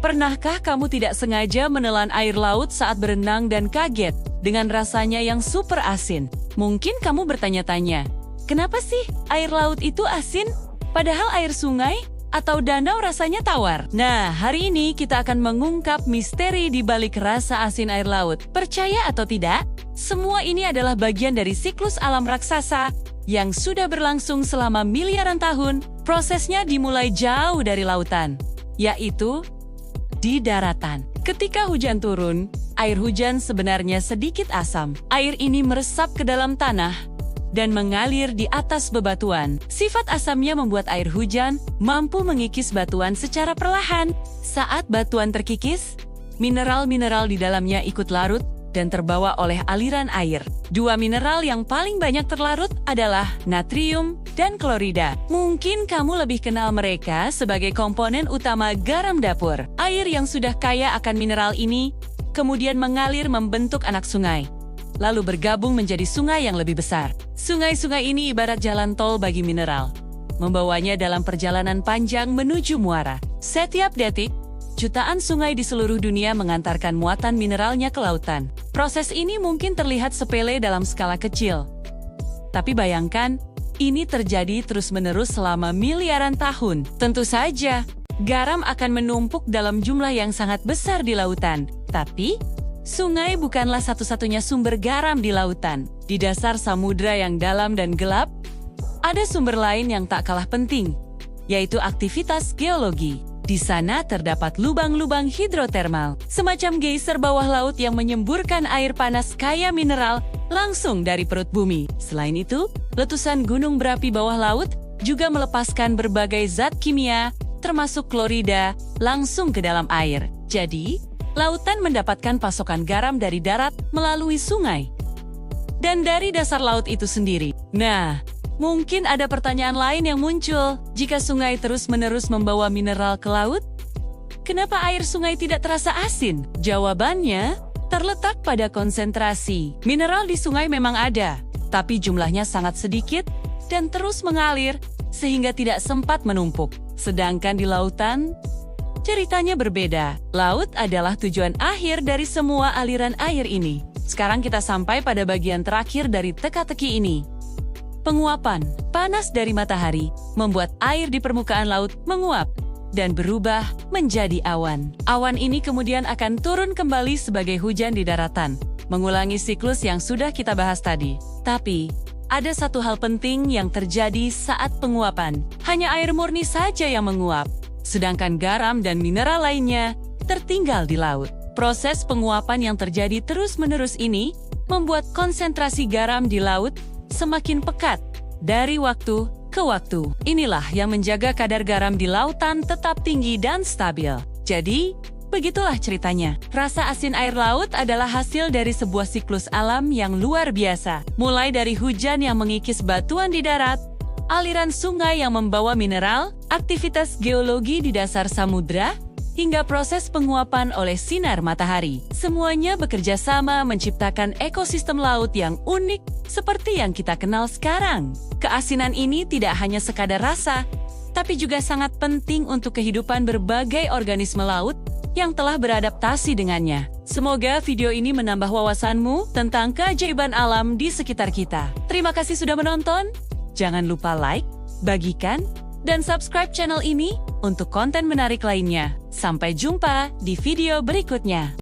Pernahkah kamu tidak sengaja menelan air laut saat berenang dan kaget dengan rasanya yang super asin? Mungkin kamu bertanya-tanya, kenapa sih air laut itu asin? Padahal air sungai atau danau rasanya tawar. Nah, hari ini kita akan mengungkap misteri di balik rasa asin air laut. Percaya atau tidak, semua ini adalah bagian dari siklus alam raksasa yang sudah berlangsung selama miliaran tahun. Prosesnya dimulai jauh dari lautan, yaitu di daratan. Ketika hujan turun, air hujan sebenarnya sedikit asam. Air ini meresap ke dalam tanah dan mengalir di atas bebatuan. Sifat asamnya membuat air hujan mampu mengikis batuan secara perlahan. Saat batuan terkikis, mineral-mineral di dalamnya ikut larut dan terbawa oleh aliran air. Dua mineral yang paling banyak terlarut adalah natrium dan klorida. Mungkin kamu lebih kenal mereka sebagai komponen utama garam dapur. Air yang sudah kaya akan mineral ini kemudian mengalir membentuk anak sungai, lalu bergabung menjadi sungai yang lebih besar. Sungai-sungai ini ibarat jalan tol bagi mineral, membawanya dalam perjalanan panjang menuju muara. Setiap detik, jutaan sungai di seluruh dunia mengantarkan muatan mineralnya ke lautan. Proses ini mungkin terlihat sepele dalam skala kecil, tapi bayangkan, ini terjadi terus-menerus selama miliaran tahun. Tentu saja, garam akan menumpuk dalam jumlah yang sangat besar di lautan. Tapi, sungai bukanlah satu-satunya sumber garam di lautan. Di dasar samudra yang dalam dan gelap, ada sumber lain yang tak kalah penting, yaitu aktivitas geologi. Di sana terdapat lubang-lubang hidrotermal, semacam geyser bawah laut yang menyemburkan air panas kaya mineral langsung dari perut bumi. Selain itu, letusan gunung berapi bawah laut juga melepaskan berbagai zat kimia, termasuk klorida, langsung ke dalam air. Jadi, lautan mendapatkan pasokan garam dari darat melalui sungai dan dari dasar laut itu sendiri. Nah, mungkin ada pertanyaan lain yang muncul. Jika sungai terus-menerus membawa mineral ke laut, kenapa air sungai tidak terasa asin? Jawabannya terletak pada konsentrasi. Mineral di sungai memang ada, tapi jumlahnya sangat sedikit dan terus mengalir sehingga tidak sempat menumpuk. Sedangkan di lautan, ceritanya berbeda. Laut adalah tujuan akhir dari semua aliran air ini. Sekarang kita sampai pada bagian terakhir dari teka-teki ini. Penguapan. Panas dari matahari membuat air di permukaan laut menguap dan berubah menjadi awan. Awan ini kemudian akan turun kembali sebagai hujan di daratan, mengulangi siklus yang sudah kita bahas tadi. Tapi, ada satu hal penting yang terjadi saat penguapan. Hanya air murni saja yang menguap, sedangkan garam dan mineral lainnya tertinggal di laut. Proses penguapan yang terjadi terus-menerus ini membuat konsentrasi garam di laut semakin pekat dari waktu ke waktu. Inilah yang menjaga kadar garam di lautan tetap tinggi dan stabil. Jadi, begitulah ceritanya. Rasa asin air laut adalah hasil dari sebuah siklus alam yang luar biasa. Mulai dari hujan yang mengikis batuan di darat, aliran sungai yang membawa mineral, aktivitas geologi di dasar samudra, hingga proses penguapan oleh sinar matahari. Semuanya bekerja sama menciptakan ekosistem laut yang unik seperti yang kita kenal sekarang. Keasinan ini tidak hanya sekadar rasa, tapi juga sangat penting untuk kehidupan berbagai organisme laut yang telah beradaptasi dengannya. Semoga video ini menambah wawasanmu tentang keajaiban alam di sekitar kita. Terima kasih sudah menonton. Jangan lupa like, bagikan, dan subscribe channel ini untuk konten menarik lainnya. Sampai jumpa di video berikutnya.